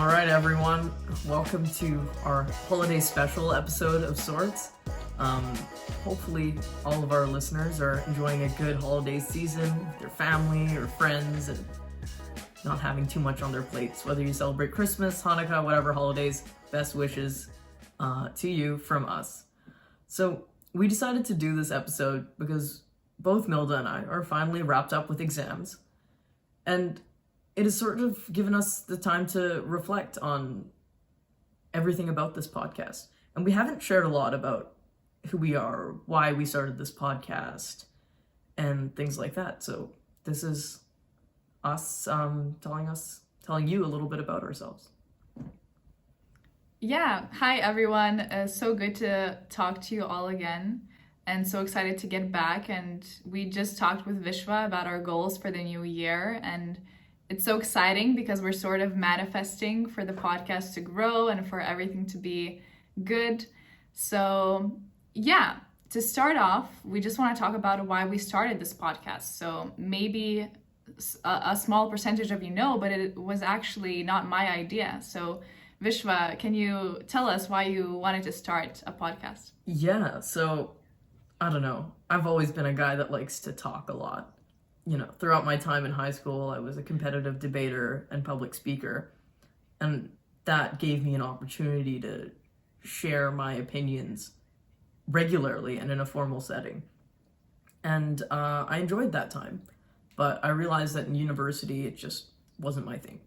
All right, everyone. Welcome to our holiday special episode of sorts. Hopefully all of our listeners are enjoying a good holiday season with their family or friends and not having too much on their plates. Whether you celebrate Christmas, Hanukkah, whatever holidays, best wishes to you from us. So we decided to do this episode because both Milda and I are finally wrapped up with exams. And it has sort of given us the time to reflect on everything about this podcast. And we haven't shared a lot about who we are, why we started this podcast, and things like that. So this is us telling you a little bit about ourselves. Yeah, hi everyone. So good to talk to you all again, and so excited to get back. And we just talked with Vishwa about our goals for the new year, and it's so exciting because we're sort of manifesting for the podcast to grow and for everything to be good. So yeah, to start off, we just want to talk about why we started this podcast. So maybe a small percentage of you know, but it was actually not my idea. So Vishwa, can you tell us why you wanted to start a podcast? Yeah, so I don't know. I've always been a guy that likes to talk a lot. You know, throughout my time in high school, I was a competitive debater and public speaker, and that gave me an opportunity to share my opinions regularly and in a formal setting. And I enjoyed that time, but I realized that in university, it just wasn't my thing.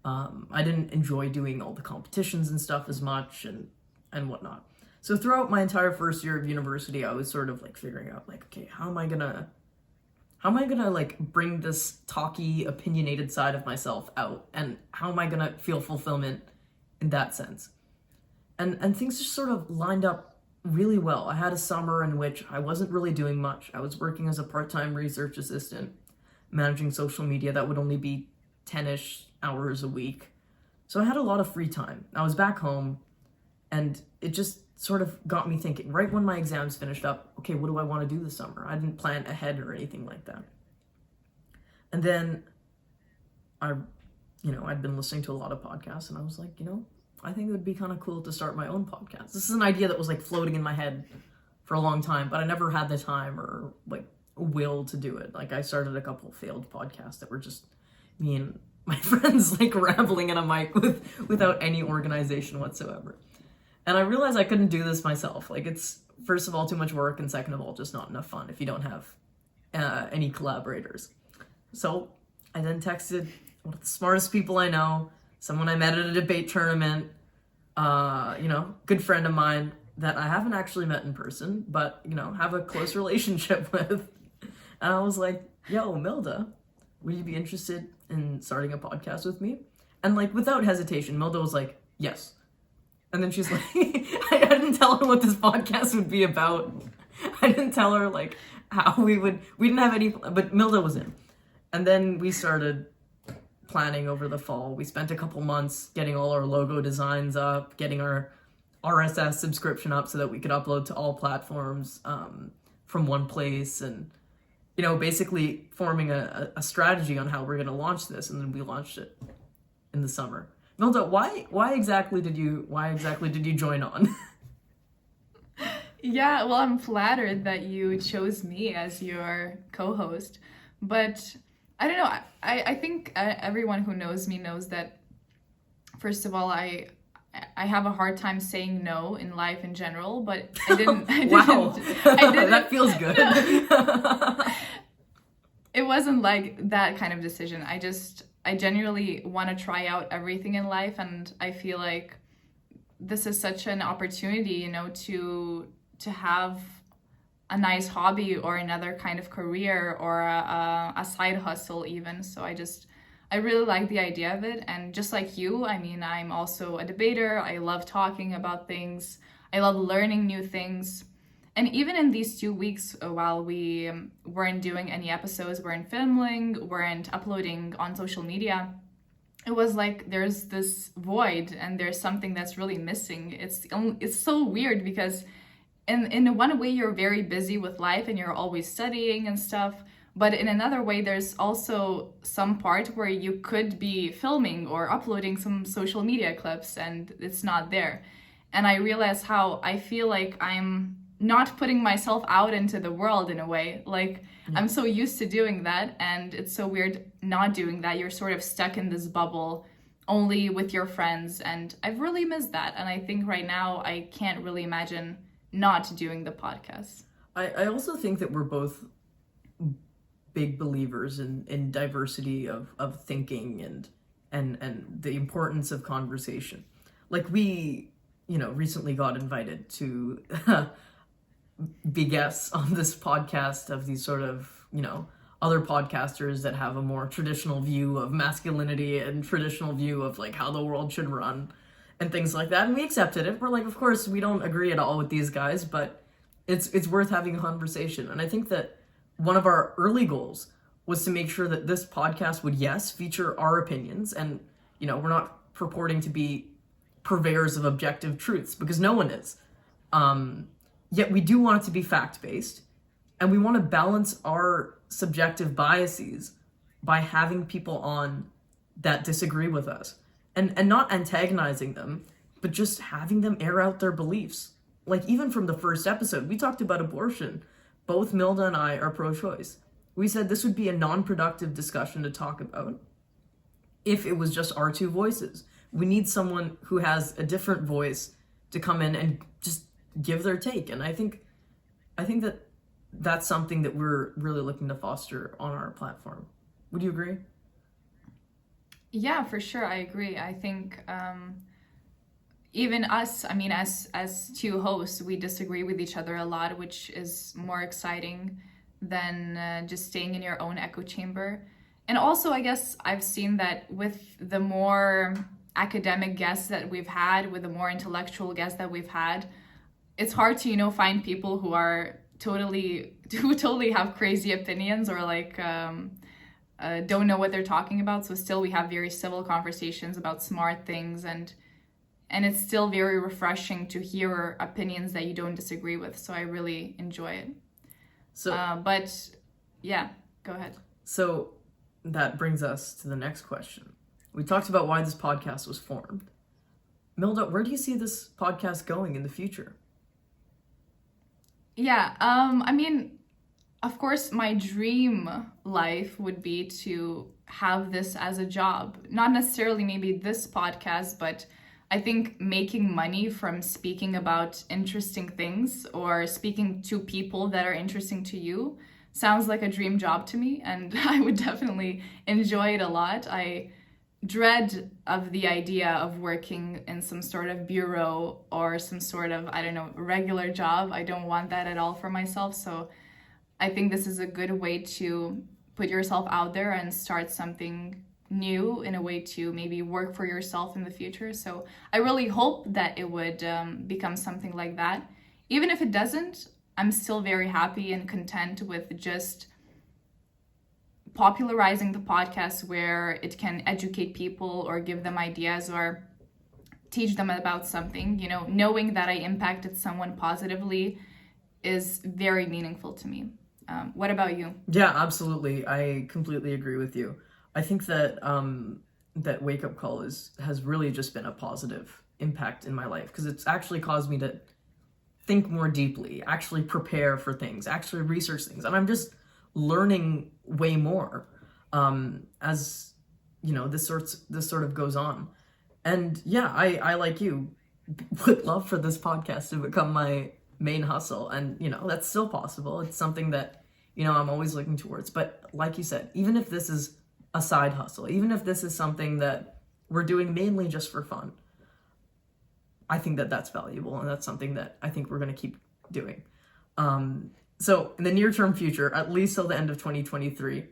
I didn't enjoy doing all the competitions and stuff as much and whatnot. So throughout my entire first year of university, I was sort of like figuring out like, okay, how am I gonna like bring this talky, opinionated side of myself out? And how am I gonna feel fulfillment in that sense? And things just sort of lined up really well. I had a summer in which I wasn't really doing much. I was working as a part-time research assistant, managing social media that would only be 10-ish hours a week. So I had a lot of free time. I was back home, and it just sort of got me thinking, right when my exams finished up, okay, what do I want to do this summer? I didn't plan ahead or anything like that. And then I'd been listening to a lot of podcasts, and I was like, I think it would be kind of cool to start my own podcast. This is an idea that was like floating in my head for a long time, but I never had the time or like will to do it. Like I started a couple failed podcasts that were just me and my friends like rambling in a mic without any organization whatsoever. And I realized I couldn't do this myself. Like it's, first of all, too much work, and second of all, just not enough fun if you don't have any collaborators. So I then texted one of the smartest people I know, someone I met at a debate tournament, good friend of mine that I haven't actually met in person, but, have a close relationship with. And I was like, yo, Milda, would you be interested in starting a podcast with me? And like, without hesitation, Milda was like, yes. And then she's like, I didn't tell her what this podcast would be about. I didn't tell her like how we didn't have any, but Milda was in. And then we started planning over the fall. We spent a couple months getting all our logo designs up, getting our RSS subscription up so that we could upload to all platforms from one place, and basically forming a strategy on how we're going to launch this. And then we launched it in the summer. Milda, why exactly did you join on? Yeah, well, I'm flattered that you chose me as your co-host, but I don't know. I think everyone who knows me knows that, first of all, I have a hard time saying no in life in general, but I didn't. Wow, that feels good. It wasn't like that kind of decision. I genuinely want to try out everything in life, and I feel like this is such an opportunity, to have a nice hobby or another kind of career or a side hustle even. So I really like the idea of it. And just like you, I'm also a debater. I love talking about things. I love learning new things. And even in these 2 weeks, while we weren't doing any episodes, weren't filming, weren't uploading on social media, it was like there's this void and there's something that's really missing. It's so weird because in one way you're very busy with life and you're always studying and stuff, But in another way, there's also some part where you could be filming or uploading some social media clips and it's not there. And I realize how I feel like I'm not putting myself out into the world in a way. Like, I'm so used to doing that, and it's so weird not doing that. You're sort of stuck in this bubble only with your friends, and I've really missed that. And I think right now I can't really imagine not doing the podcast. I also think that we're both big believers in diversity of thinking and the importance of conversation. Like, we, recently got invited to be guests on this podcast of these sort of, other podcasters that have a more traditional view of masculinity and traditional view of like how the world should run and things like that. And we accepted it. We're like, of course, we don't agree at all with these guys, but it's worth having a conversation. And I think that one of our early goals was to make sure that this podcast would, yes, feature our opinions. And, we're not purporting to be purveyors of objective truths, because no one is. Yet we do want it to be fact-based, and we want to balance our subjective biases by having people on that disagree with us, and not antagonizing them, but just having them air out their beliefs. Like, even from the first episode, we talked about abortion. Both Milda and I are pro-choice. We said this would be a non-productive discussion to talk about if it was just our two voices. We need someone who has a different voice to come in and just give their take. And I think that that's something that we're really looking to foster on our platform. Would you agree? Yeah, for sure. I agree. I think even us, I mean, as two hosts, we disagree with each other a lot, which is more exciting than just staying in your own echo chamber. And also, I guess I've seen that with the more academic guests that we've had, with the more intellectual guests that we've had, it's hard to, find people who are totally have crazy opinions or like don't know what they're talking about. So still we have very civil conversations about smart things, and it's still very refreshing to hear opinions that you don't disagree with. So I really enjoy it. So, but yeah, go ahead. So that brings us to the next question. We talked about why this podcast was formed. Milda, where do you see this podcast going in the future? Yeah, I mean, of course, my dream life would be to have this as a job. Not necessarily maybe this podcast, but I think making money from speaking about interesting things or speaking to people that are interesting to you sounds like a dream job to me, and I would definitely enjoy it a lot. I dread of the idea of working in some sort of bureau or some sort of, I don't know, regular job. I don't want that at all for myself. So I think this is a good way to put yourself out there and start something new, in a way to maybe work for yourself in the future. So I really hope that it would become something like that. Even if it doesn't, I'm still very happy and content with just popularizing the podcast where it can educate people or give them ideas or teach them about something. Knowing that I impacted someone positively is very meaningful to me. What about you? Yeah, absolutely. I completely agree with you. I think that that Wake Up Call has really just been a positive impact in my life, because it's actually caused me to think more deeply, actually prepare for things, actually research things. And I'm just learning way more as this sort of goes on. And yeah, I like you would love for this podcast to become my main hustle, and that's still possible. It's something that I'm always looking towards. But like you said, even if this is a side hustle, even if this is something that we're doing mainly just for fun, I think that that's valuable, and that's something that I think we're going to keep doing. So in the near-term future, at least till the end of 2023,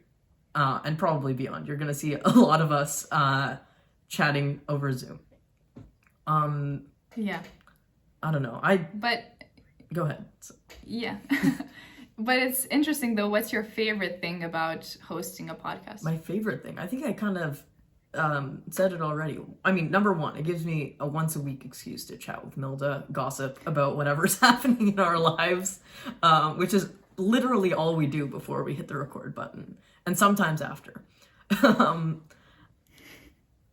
and probably beyond, you're going to see a lot of us chatting over Zoom. Yeah. I don't know. Go ahead. Yeah. But it's interesting, though. What's your favorite thing about hosting a podcast? My favorite thing? I think I kind of said it already. I mean, number one, it gives me a once-a-week excuse to chat with Milda, gossip about whatever's happening in our lives, which is literally all we do before we hit the record button, and sometimes after. um,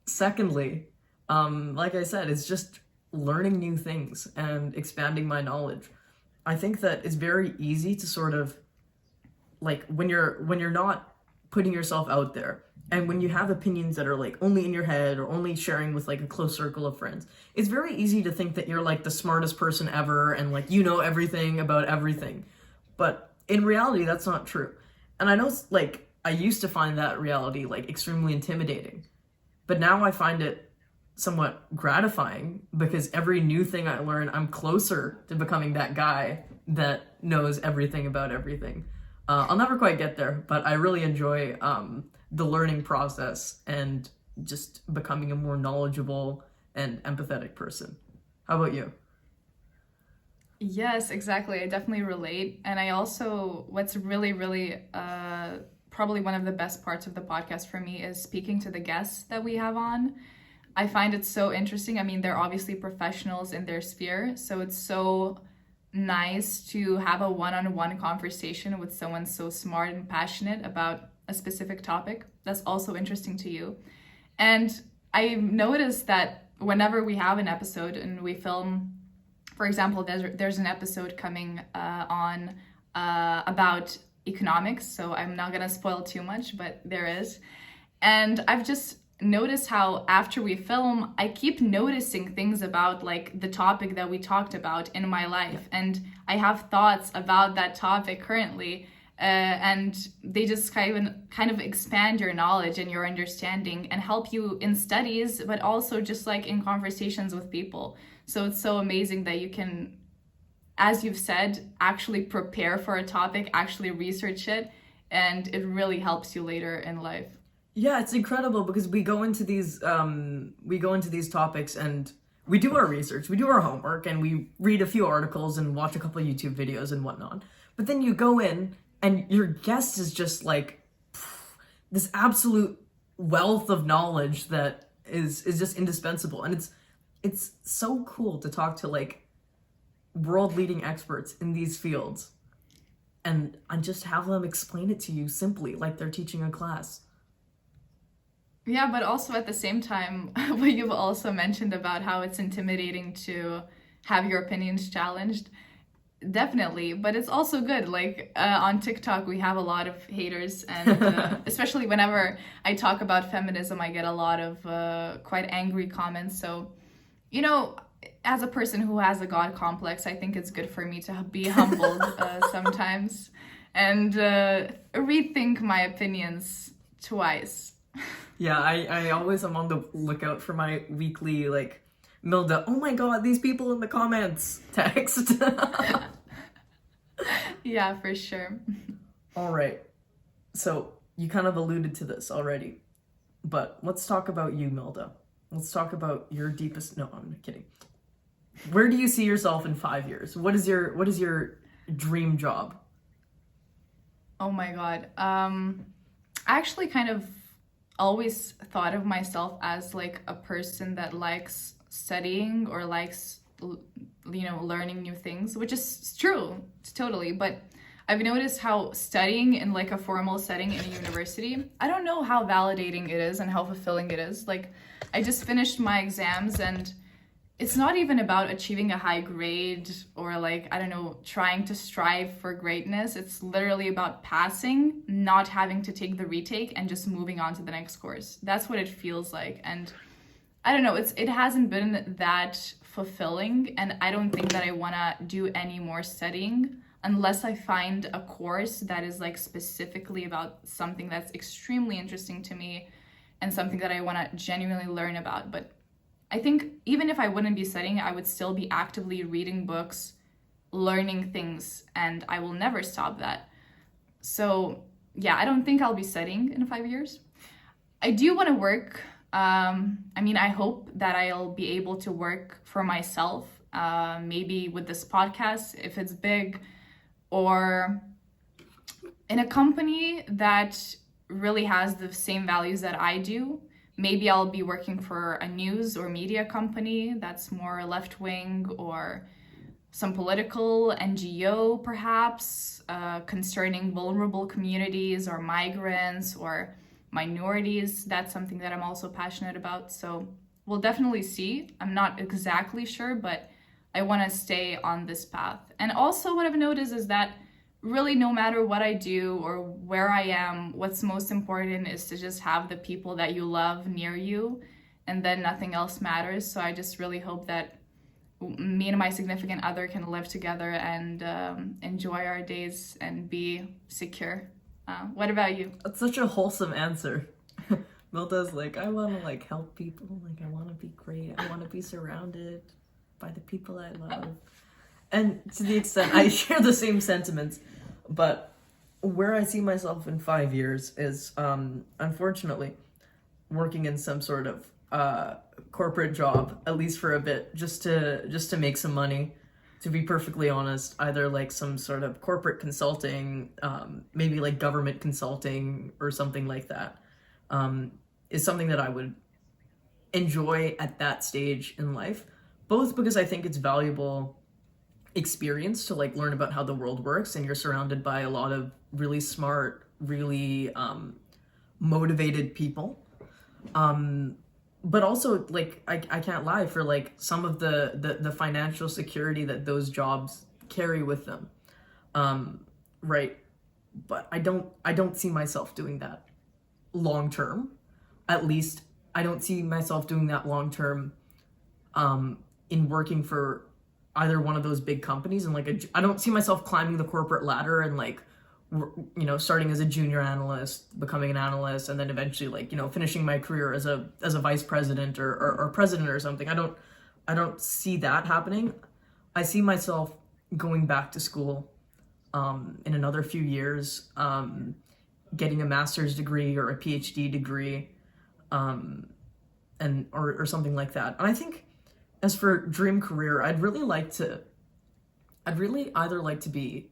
Secondly, like I said, it's just learning new things and expanding my knowledge. I think that it's very easy to sort of, like, when you're not putting yourself out there, and when you have opinions that are like only in your head or only sharing with like a close circle of friends, it's very easy to think that you're like the smartest person ever and like you know everything about everything. But in reality, that's not true. And I know, like, I used to find that reality like extremely intimidating, but now I find it somewhat gratifying because every new thing I learn, I'm closer to becoming that guy that knows everything about everything. I'll never quite get there, but I really enjoy the learning process and just becoming a more knowledgeable and empathetic person. How about you? Yes, exactly. I definitely relate. And I also, what's really, really probably one of the best parts of the podcast for me is speaking to the guests that we have on. I find it so interesting. I mean, they're obviously professionals in their sphere, so it's so nice to have a one-on-one conversation with someone so smart and passionate about a specific topic that's also interesting to you. And I noticed that whenever we have an episode and we film, for example, there's an episode coming on about economics, so I'm not gonna spoil too much, but there is. And I've just noticed how after we film, I keep noticing things about like the topic that we talked about in my life, and I have thoughts about that topic currently, and they just kind of expand your knowledge and your understanding and help you in studies, but also just like in conversations with people. So it's so amazing that you can, as you've said, actually prepare for a topic, actually research it, and it really helps you later in life. Yeah, it's incredible because we go into these topics and we do our research, we do our homework, and we read a few articles and watch a couple of YouTube videos and whatnot. But then you go in and your guest is just like this absolute wealth of knowledge that is just indispensable. And it's so cool to talk to like world leading experts in these fields and just have them explain it to you simply like they're teaching a class. Yeah, but also at the same time, what you've also mentioned about how it's intimidating to have your opinions challenged. Definitely, but it's also good. Like on TikTok, we have a lot of haters, and especially whenever I talk about feminism, I get a lot of quite angry comments. So, you know, as a person who has a God complex, I think it's good for me to be humbled sometimes and rethink my opinions twice. Yeah, I always am on the lookout for my weekly, like, Milda, oh my god, these people in the comments text. Yeah, for sure. All right. So you kind of alluded to this already, but let's talk about you, Milda. Let's talk about your deepest, no, I'm kidding. Where do you see yourself in 5 years? What is your dream job? Oh my God. I actually kind of always thought of myself as like a person that likes studying or likes, you know, learning new things, which is true, totally. But I've noticed how studying in like a formal setting in a university, I don't know how validating it is and how fulfilling it is. Like, I just finished my exams and it's not even about achieving a high grade or like, I don't know, trying to strive for greatness. It's literally about passing, not having to take the retake and just moving on to the next course. That's what it feels like. And I don't know, it hasn't been that fulfilling, and I don't think that I want to do any more studying unless I find a course that is like specifically about something that's extremely interesting to me and something that I want to genuinely learn about. But I think even if I wouldn't be studying, I would still be actively reading books, learning things, and I will never stop that. So yeah, I don't think I'll be studying in 5 years. I do want to work. I mean, I hope that I'll be able to work for myself, maybe with this podcast, if it's big, or in a company that really has the same values that I do. Maybe I'll be working for a news or media company that's more left-wing, or some political NGO perhaps, concerning vulnerable communities or migrants or minorities. That's something that I'm also passionate about. So we'll definitely see. I'm not exactly sure, but I want to stay on this path. And also what I've noticed is that really no matter what I do or where I am, what's most important is to just have the people that you love near you, and then nothing else matters. So I just really hope that me and my significant other can live together and enjoy our days and be secure. What about you? That's such a wholesome answer. Milda's like, I want to like help people. Like, I want to be great. I want to be surrounded by the people I love. And to the extent I share the same sentiments, but where I see myself in 5 years is, unfortunately, working in some sort of corporate job, at least for a bit, just to make some money. To be perfectly honest, either like some sort of corporate consulting, maybe like government consulting or something like that, is something that I would enjoy at that stage in life, both because I think it's valuable experience to like learn about how the world works, and you're surrounded by a lot of really smart, really motivated people. But also, like, I can't lie, for like some of the financial security that those jobs carry with them, right? But I don't see myself doing that long term. At least I don't see myself doing that long term in working for either one of those big companies. And like I don't see myself climbing the corporate ladder and like, you know, starting as a junior analyst, becoming an analyst, and then eventually like, you know, finishing my career as a vice president or president or something. I don't see that happening. I see myself going back to school in another few years, getting a master's degree or a PhD degree, and or something like that. And I think as for dream career, I'd really either like to be,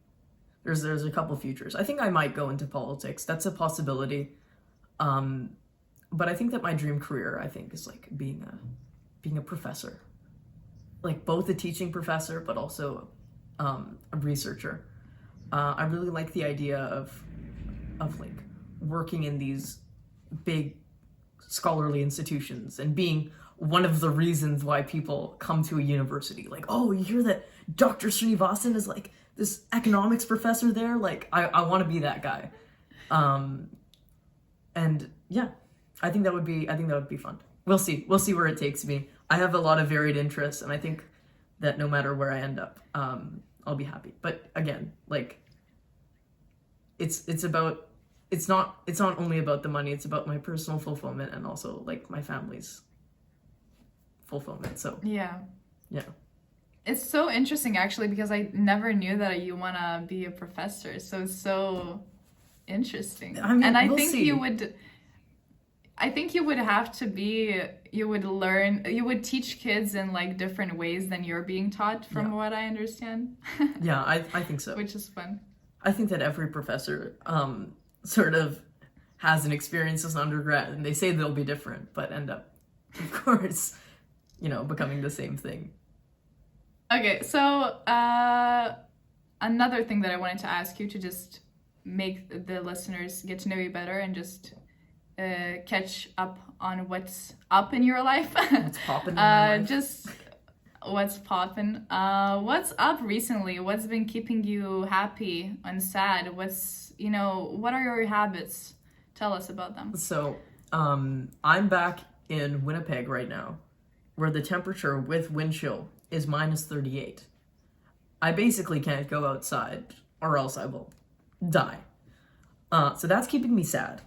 there's a couple futures. I think I might go into politics. That's a possibility. But I think that my dream career, I think, is like being a professor, like both a teaching professor, but also a researcher. I really like the idea of like working in these big scholarly institutions and being one of the reasons why people come to a university. Like, oh, you hear that Dr. Srinivasan is like this economics professor there? Like, I want to be that guy. And yeah, I think that would be fun. We'll see where it takes me. I have a lot of varied interests, and I think that no matter where I end up, I'll be happy. But again, like, it's not only about the money, it's about my personal fulfillment and also like my family's fulfillment. So yeah. It's so interesting actually, because I never knew that you want to be a professor. So it's so interesting. I mean, and we'll see. you would teach kids in like different ways than you're being taught, from what I understand. Yeah, I think so. Which is fun. I think that every professor sort of has an experience as an undergrad, and they say they'll be different, but end up, of course, you know, becoming the same thing. Okay, so another thing that I wanted to ask you, to just make the listeners get to know you better and just catch up on what's up in your life. What's poppin' in your life? Just what's poppin'. What's up recently? What's been keeping you happy and sad? What are your habits? Tell us about them. So, I'm back in Winnipeg right now, where the temperature with wind chill is -38. I basically can't go outside or else I will die. So that's keeping me sad,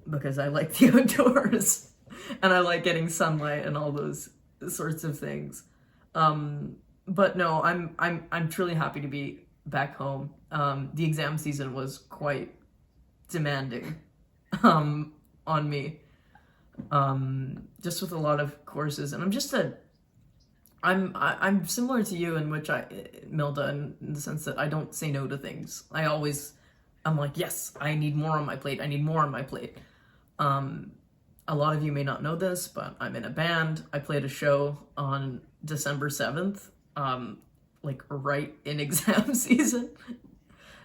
because I like the outdoors and I like getting sunlight and all those sorts of things. But no, I'm truly happy to be back home. The exam season was quite demanding on me, just with a lot of courses, and I'm similar to you in which Milda, in the sense that I don't say no to things. I'm like, yes, I need more on my plate. A lot of you may not know this, but I'm in a band. I played a show on December 7th. like right in exam season.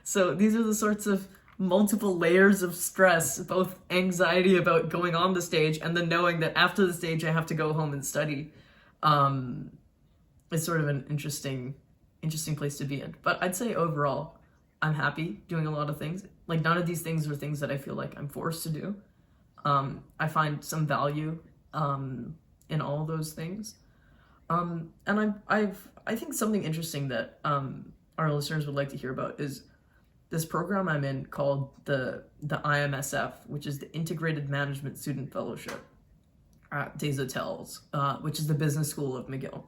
So these are the sorts of multiple layers of stress, both anxiety about going on the stage and then knowing that after the stage I have to go home and study. It's sort of an interesting place to be in. But I'd say overall, I'm happy doing a lot of things. Like, none of these things are things that I feel like I'm forced to do. I find some value in all those things. And I think something interesting that our listeners would like to hear about is this program I'm in called the IMSF, which is the Integrated Management Student Fellowship at Des Hotels, which is the business school of McGill.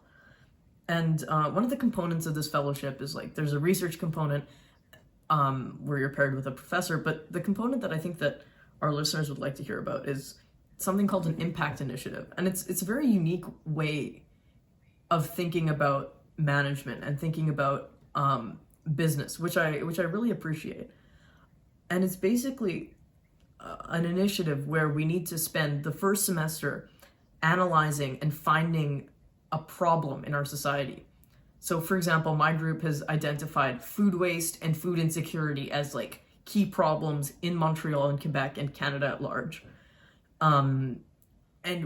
And one of the components of this fellowship is like there's a research component where you're paired with a professor, but the component that I think that our listeners would like to hear about is something called an impact initiative. And it's a very unique way of thinking about management and thinking about business, which I really appreciate. And it's basically an initiative where we need to spend the first semester analyzing and finding a problem in our society. So, for example, my group has identified food waste and food insecurity as like key problems in Montreal and Quebec and Canada at large. And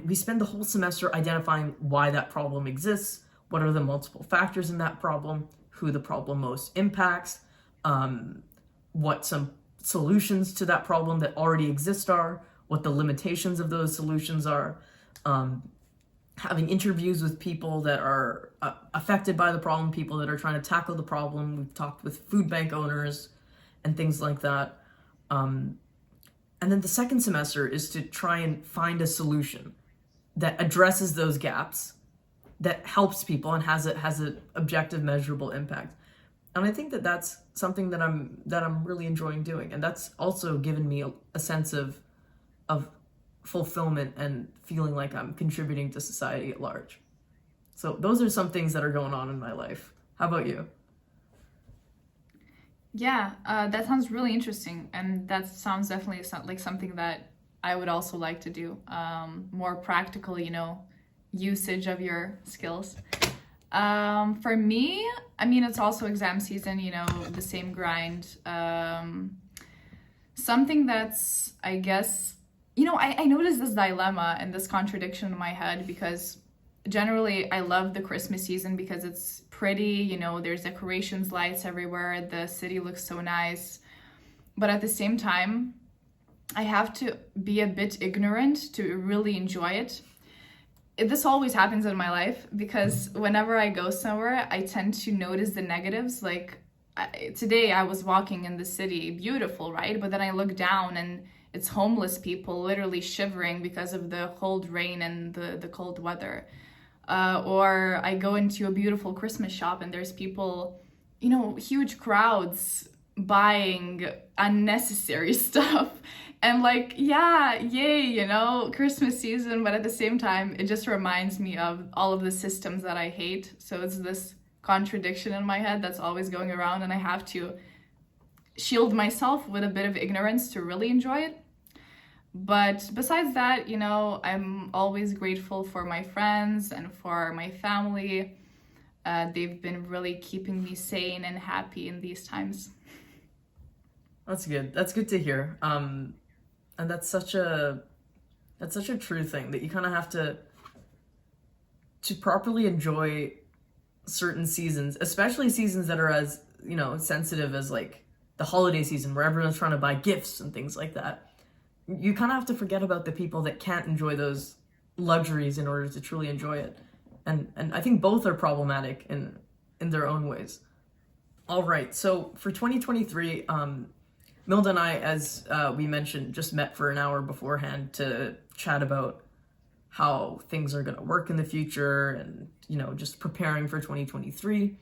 we spend the whole semester identifying why that problem exists, what are the multiple factors in that problem, who the problem most impacts, what some solutions to that problem that already exist are, what the limitations of those solutions are, having interviews with people that are affected by the problem, people that are trying to tackle the problem. We've talked with food bank owners and things like that. And then the second semester is to try and find a solution that addresses those gaps, that helps people and has an objective, measurable impact. And I think that that's something that I'm really enjoying doing, and that's also given me a sense of fulfillment and feeling like I'm contributing to society at large. So those are some things that are going on in my life. How about you? Yeah, that sounds really interesting, and that sounds definitely like something that I would also like to do. More practical, usage of your skills. For me, I mean, it's also exam season, the same grind. Something that's, I guess, I noticed this dilemma and this contradiction in my head because generally I love the Christmas season because it's pretty, there's decorations, lights everywhere, the city looks so nice. But at the same time, I have to be a bit ignorant to really enjoy it. This always happens in my life because whenever I go somewhere, I tend to notice the negatives. Like today I was walking in the city, beautiful, right? But then I look down and it's homeless people literally shivering because of the cold rain and the cold weather. Or I go into a beautiful Christmas shop and there's people, huge crowds buying unnecessary stuff. And like, yeah, yay, Christmas season. But at the same time, it just reminds me of all of the systems that I hate. So it's this contradiction in my head that's always going around. And I have to shield myself with a bit of ignorance to really enjoy it. But besides that, I'm always grateful for my friends and for my family. They've been really keeping me sane and happy in these times. That's good. That's good to hear. And that's such a true thing that you kind of have to properly enjoy certain seasons, especially seasons that are as, sensitive as like the holiday season where everyone's trying to buy gifts and things like that. You kind of have to forget about the people that can't enjoy those luxuries in order to truly enjoy it. And I think both are problematic in their own ways. All right, so for 2023, Milda and I, as we mentioned, just met for an hour beforehand to chat about how things are going to work in the future and, just preparing for 2023,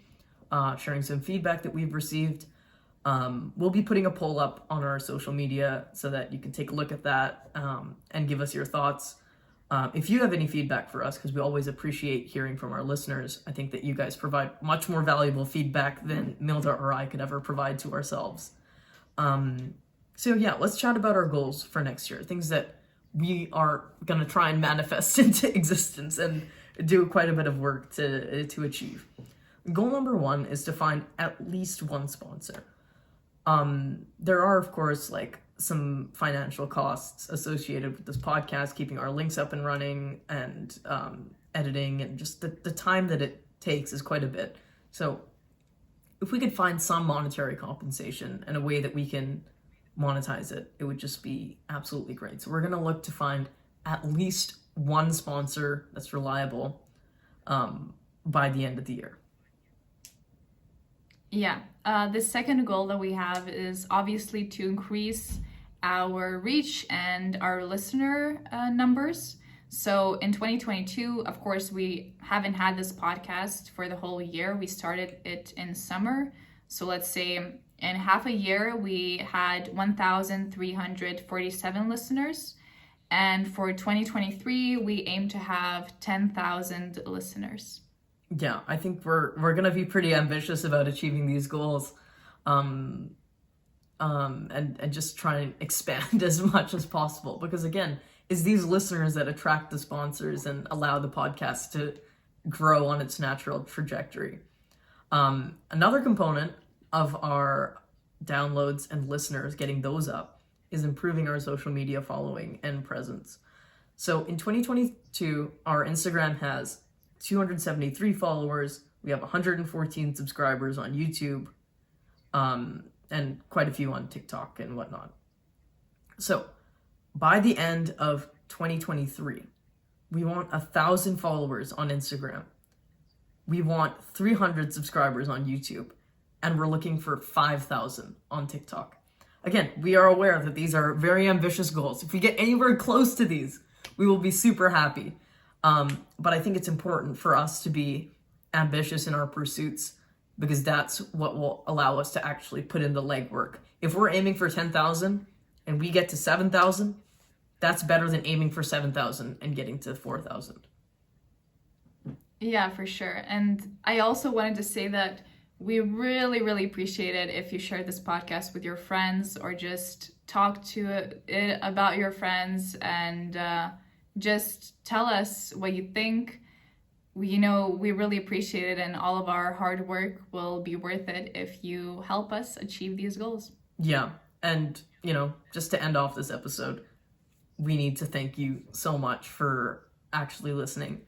sharing some feedback that we've received. We'll be putting a poll up on our social media so that you can take a look at that and give us your thoughts. If you have any feedback for us, because we always appreciate hearing from our listeners, I think that you guys provide much more valuable feedback than Milda or I could ever provide to ourselves. So yeah, let's chat about our goals for next year, things that we are going to try and manifest into existence and do quite a bit of work to achieve. goal number 1 is to find at least one sponsor. There are, of course, like some financial costs associated with this podcast, keeping our links up and running, and editing, and just the time that it takes is quite a bit. So if we could find some monetary compensation and a way that we can monetize it, it would just be absolutely great. So we're going to look to find at least one sponsor that's reliable by the end of the year. Yeah. The second goal that we have is obviously to increase our reach and our listener numbers. So in 2022, of course, we haven't had this podcast for the whole year. We started it in summer. So let's say in half a year, we had 1,347 listeners. And for 2023, we aim to have 10,000 listeners. Yeah, I think we're going to be pretty ambitious about achieving these goals. And just try and expand as much as possible, because again, it's these listeners that attract the sponsors and allow the podcast to grow on its natural trajectory. Another component of our downloads and listeners, getting those up, is improving our social media following and presence. So in 2022, our Instagram has 273 followers. We have 114 subscribers on YouTube, and quite a few on TikTok and whatnot. So by the end of 2023, we want 1,000 followers on Instagram. We want 300 subscribers on YouTube, and we're looking for 5,000 on TikTok. Again, we are aware that these are very ambitious goals. If we get anywhere close to these, we will be super happy. But I think it's important for us to be ambitious in our pursuits, because that's what will allow us to actually put in the legwork. If we're aiming for 10,000 and we get to 7,000, that's better than aiming for 7,000 and getting to 4,000. Yeah, for sure. And I also wanted to say that we really, really appreciate it if you share this podcast with your friends, or just talk to it about your friends, and just tell us what you think. We really appreciate it, and all of our hard work will be worth it if you help us achieve these goals. Yeah, and just to end off this episode, we need to thank you so much for actually listening.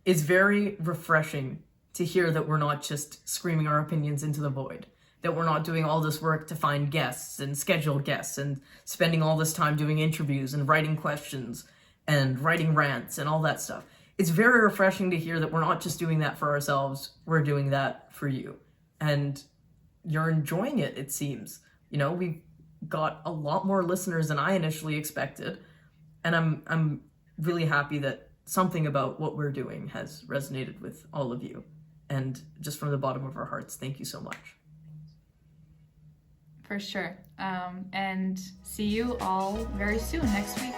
It's very refreshing to hear that we're not just screaming our opinions into the void, that we're not doing all this work to find guests and schedule guests and spending all this time doing interviews and writing questions and writing rants and all that stuff. It's very refreshing to hear that we're not just doing that for ourselves, we're doing that for you. And you're enjoying it, it seems. We've got a lot more listeners than I initially expected. And I'm really happy that something about what we're doing has resonated with all of you. And just from the bottom of our hearts, thank you so much. For sure. And see you all very soon next week.